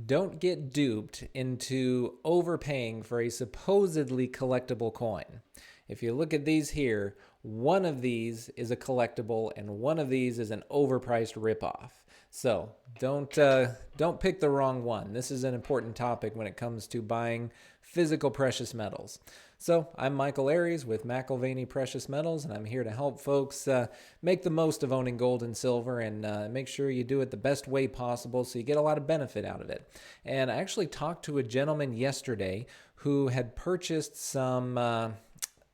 Don't get duped into overpaying for a supposedly collectible coin. If you look at these here, one of these is a collectible and one of these is an overpriced ripoff. So don't pick the wrong one. This is an important topic when it comes to buying physical precious metals. So I'm Michael Aries with McIlvaney Precious Metals, and I'm here to help folks make the most of owning gold and silver and make sure you do it the best way possible so you get a lot of benefit out of it. And I actually talked to a gentleman yesterday who had purchased some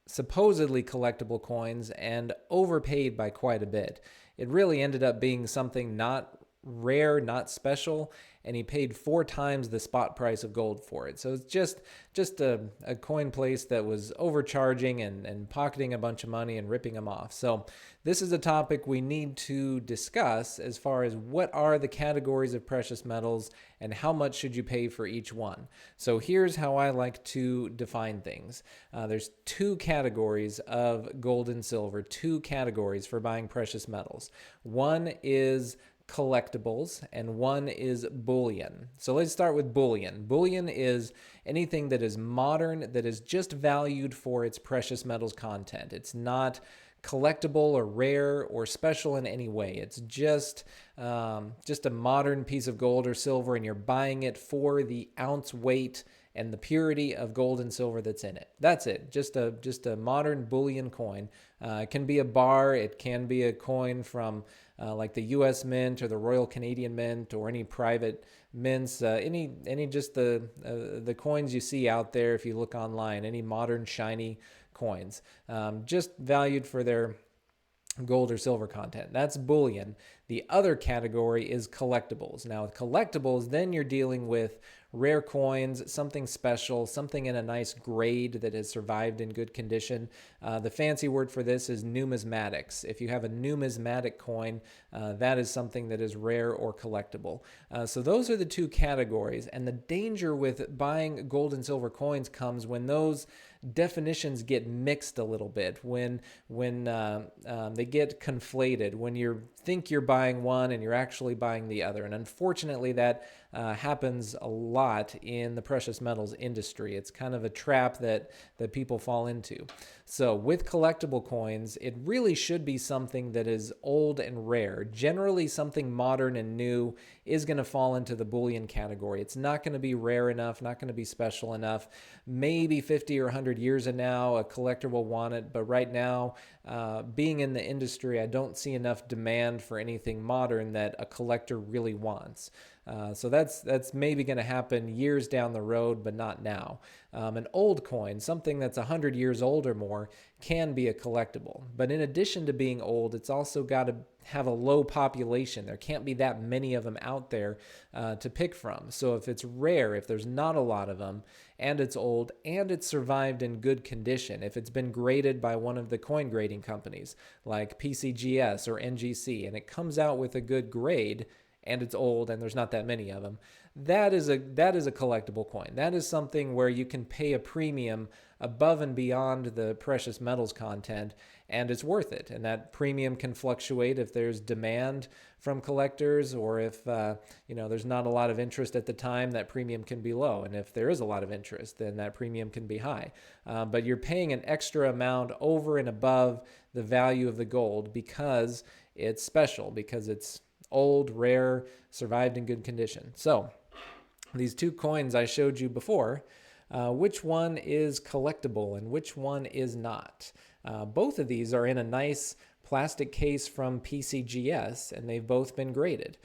supposedly collectible coins and overpaid by quite a bit. It really ended up being something not rare, not special, and he paid 4 times the spot price of gold for it. So it's just a coin place that was overcharging and pocketing a bunch of money and ripping them off. So this is a topic we need to discuss as far as what are the categories of precious metals and how much should you pay for each one. So here's how I like to define things. There's 2 categories of gold and silver, 2 categories for buying precious metals. One is collectibles and one is bullion. So let's start with bullion. Bullion is anything that is modern, that is just valued for its precious metals content. It's not collectible or rare or special in any way. It's just a modern piece of gold or silver, and you're buying it for the ounce weight and the purity of gold and silver that's in it. That's it. Just a modern bullion coin. It can be a bar. It can be a coin from like the U.S. Mint or the Royal Canadian Mint or any private mints. Any just the coins you see out there if you look online. Any modern shiny coins, just valued for their gold or silver content. That's bullion. The other category is collectibles. Now, with collectibles, then you're dealing with rare coins, something special, something in a nice grade that has survived in good condition. The fancy word for this is numismatics. If you have a numismatic coin, that is something that is rare or collectible. So those are the 2 categories. And the danger with buying gold and silver coins comes when those definitions get mixed a little bit, when they get conflated, when you think you're buying one and you're actually buying the other. And unfortunately, that happens a lot in the precious metals industry. It's kind of a trap that people fall into. So with collectible coins, it really should be something that is old and rare. Generally, something modern and new is going to fall into the bullion category. It's not going to be rare enough, not going to be special enough. Maybe 50 or 100 years from now, a collector will want it. But right now, being in the industry, I don't see enough demand for anything modern that a collector really wants. So that's maybe going to happen years down the road, but not now. An old coin, something that's 100 years old or more, can be a collectible. But in addition to being old, it's also got to have a low population. There can't be that many of them out there to pick from. So if it's rare, if there's not a lot of them, and it's old, and it's survived in good condition, if it's been graded by one of the coin grading companies like PCGS or NGC, and it comes out with a good grade, and it's old and there's not that many of them, that is a collectible coin. That is something where you can pay a premium above and beyond the precious metals content, and it's worth it. And that premium can fluctuate if there's demand from collectors, or if there's not a lot of interest at the time, that premium can be low. And if there is a lot of interest, then that premium can be high. But you're paying an extra amount over and above the value of the gold because it's special, because it's old, rare, survived in good condition. So these 2 coins I showed you before, which one is collectible and which one is not? Both of these are in a nice plastic case from PCGS, and they've both been graded.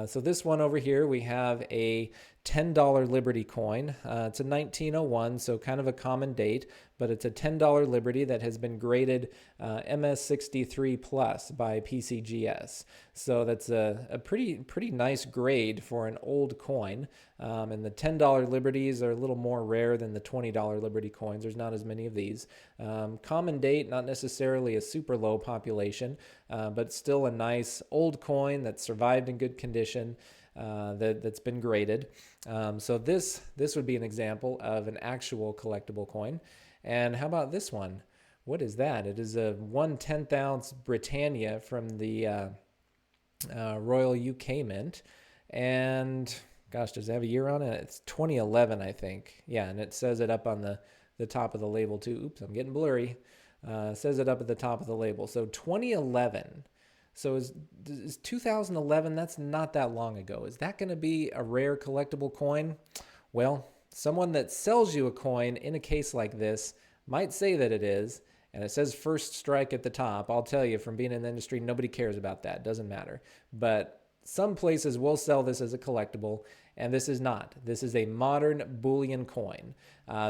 So this one over here, we have a $10 Liberty coin. It's a 1901, so kind of a common date, but it's a $10 Liberty that has been graded MS63 plus by PCGS. So that's a pretty nice grade for an old coin. And the $10 Liberties are a little more rare than the $20 Liberty coins. There's not as many of these. Common date, not necessarily a super low population, but still a nice old coin that survived in good condition. That's been graded. So this would be an example of an actual collectible coin. And how about this one? What is that? It is a 1/10 ounce Britannia from the Royal UK Mint. And gosh, does it have a year on it? It's 2011, I think. Yeah, and it says it up on the top of the label too. Oops, I'm getting blurry. Says it up at the top of the label. So 2011. So is 2011, that's not that long ago. Is that going to be a rare collectible coin? Well, someone that sells you a coin in a case like this might say that it is, and it says first strike at the top. I'll tell you, from being in the industry, nobody cares about that. Doesn't matter. But some places will sell this as a collectible, and this is not. This is a modern bullion coin.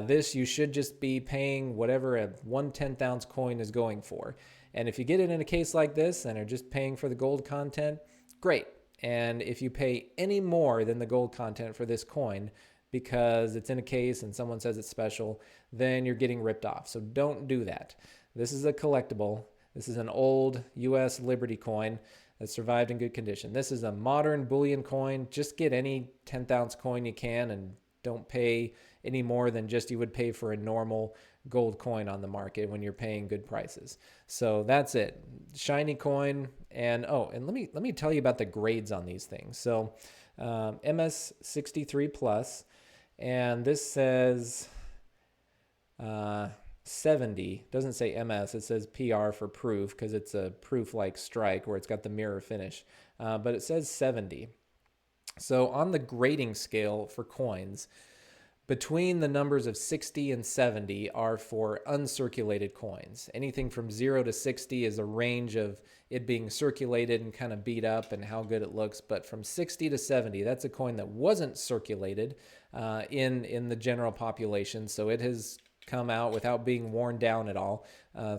This you should just be paying whatever a 1/10 ounce coin is going for. And if you get it in a case like this and are just paying for the gold content, great. And if you pay any more than the gold content for this coin because it's in a case and someone says it's special, then you're getting ripped off. So don't do that. This is a collectible. This is an old US Liberty coin that survived in good condition. This is a modern bullion coin. Just get any 10th ounce coin you can and don't pay any more than just you would pay for a normal gold coin on the market when you're paying good prices. So that's it. Shiny coin. And and let me tell you about the grades on these things. So MS63 plus, and this says 70. Doesn't say MS, it says PR for proof because it's a proof like strike where it's got the mirror finish, but it says 70. So on the grading scale for coins, between the numbers of 60 and 70 are for uncirculated coins. Anything from 0 to 60 is a range of it being circulated and kind of beat up and how good it looks. But from 60 to 70, that's a coin that wasn't circulated in the general population. So it has come out without being worn down at all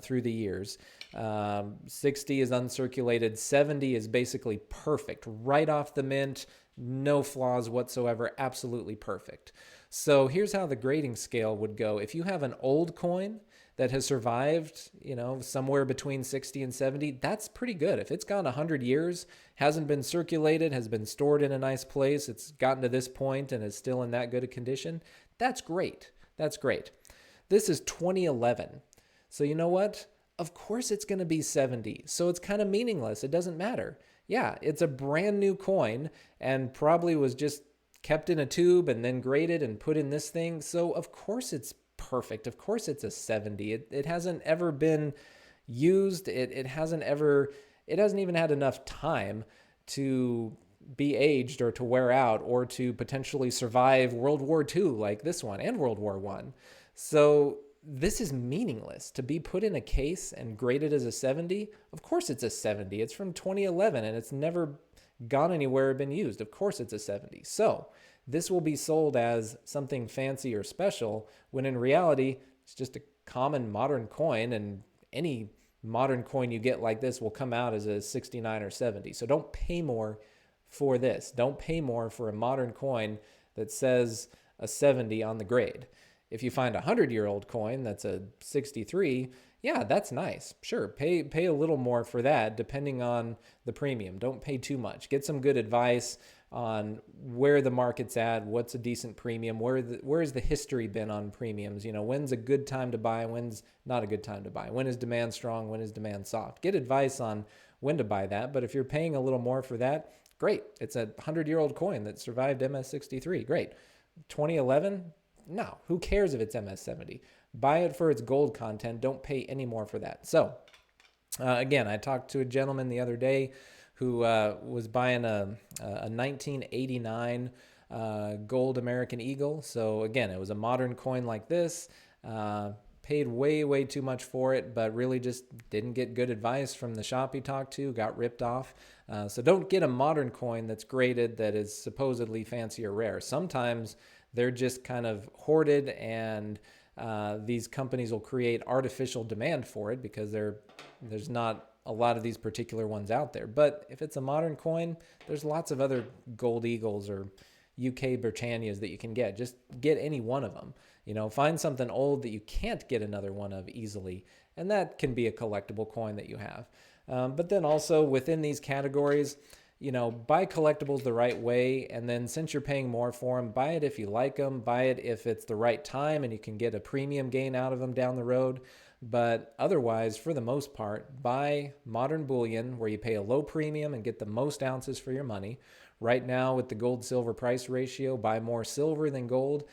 through the years. 60 is uncirculated. 70 is basically perfect. Right off the mint, no flaws whatsoever, absolutely perfect. So here's how the grading scale would go. If you have an old coin that has survived, somewhere between 60 and 70, that's pretty good. If it's gone 100 years, hasn't been circulated, has been stored in a nice place, it's gotten to this point and is still in that good a condition, that's great. That's great. This is 2011. So you know what? Of course it's going to be 70. So it's kind of meaningless. It doesn't matter. Yeah, it's a brand new coin and probably was just kept in a tube and then graded and put in this thing. So of course it's perfect. Of course it's a 70. It hasn't ever been used. It hasn't even had enough time to be aged or to wear out or to potentially survive World War II like this one and World War I. So this is meaningless to be put in a case and graded as a 70. Of course it's a 70. It's from 2011 and it's never gone anywhere or been used. Of course it's a 70. So this will be sold as something fancy or special when in reality it's just a common modern coin, and any modern coin you get like this will come out as a 69 or 70. So don't pay more for this. Don't pay more for a modern coin that says a 70 on the grade. If you find a 100-year-old coin that's a 63, yeah, that's nice. Sure, pay a little more for that depending on the premium. Don't pay too much. Get some good advice on where the market's at, what's a decent premium, where's the history been on premiums? When's a good time to buy, when's not a good time to buy? When is demand strong, when is demand soft? Get advice on when to buy that, but if you're paying a little more for that, great. It's a 100-year-old coin that survived MS63. Great. 2011? No, who cares if it's MS70? Buy it for its gold content. Don't pay any more for that. So, again, I talked to a gentleman the other day who was buying a 1989 gold American Eagle. So, again, it was a modern coin like this. Paid way, way too much for it, but really just didn't get good advice from the shop he talked to, got ripped off. So don't get a modern coin that's graded that is supposedly fancy or rare. Sometimes they're just kind of hoarded, and these companies will create artificial demand for it because there's not a lot of these particular ones out there. But if it's a modern coin, there's lots of other gold eagles or UK Britannias that you can get. Just get any one of them. Find something old that you can't get another one of easily, and that can be a collectible coin that you have. But then also within these categories, buy collectibles the right way, and then since you're paying more for them, buy it if you like them, buy it if it's the right time and you can get a premium gain out of them down the road. But otherwise, for the most part, buy modern bullion where you pay a low premium and get the most ounces for your money, Right now, with the gold-silver price ratio, buy more silver than gold.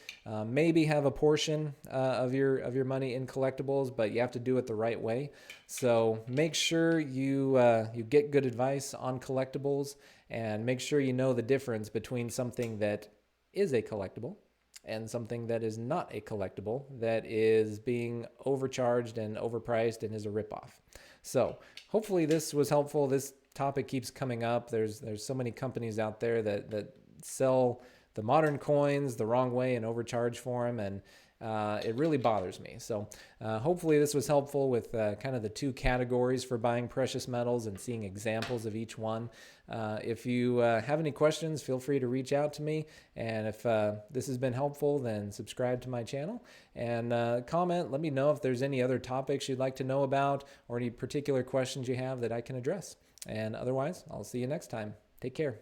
Maybe have a portion of your money in collectibles, but you have to do it the right way. So make sure you get good advice on collectibles, and make sure you know the difference between something that is a collectible and something that is not a collectible, that is being overcharged and overpriced and is a ripoff. So hopefully this was helpful. This topic keeps coming up. There's so many companies out there that sell the modern coins the wrong way and overcharge for them, and it really bothers me. So hopefully this was helpful with kind of the two categories for buying precious metals and seeing examples of each one. If you have any questions, feel free to reach out to me. And if this has been helpful, then subscribe to my channel and comment. Let me know if there's any other topics you'd like to know about or any particular questions you have that I can address. And otherwise, I'll see you next time. Take care.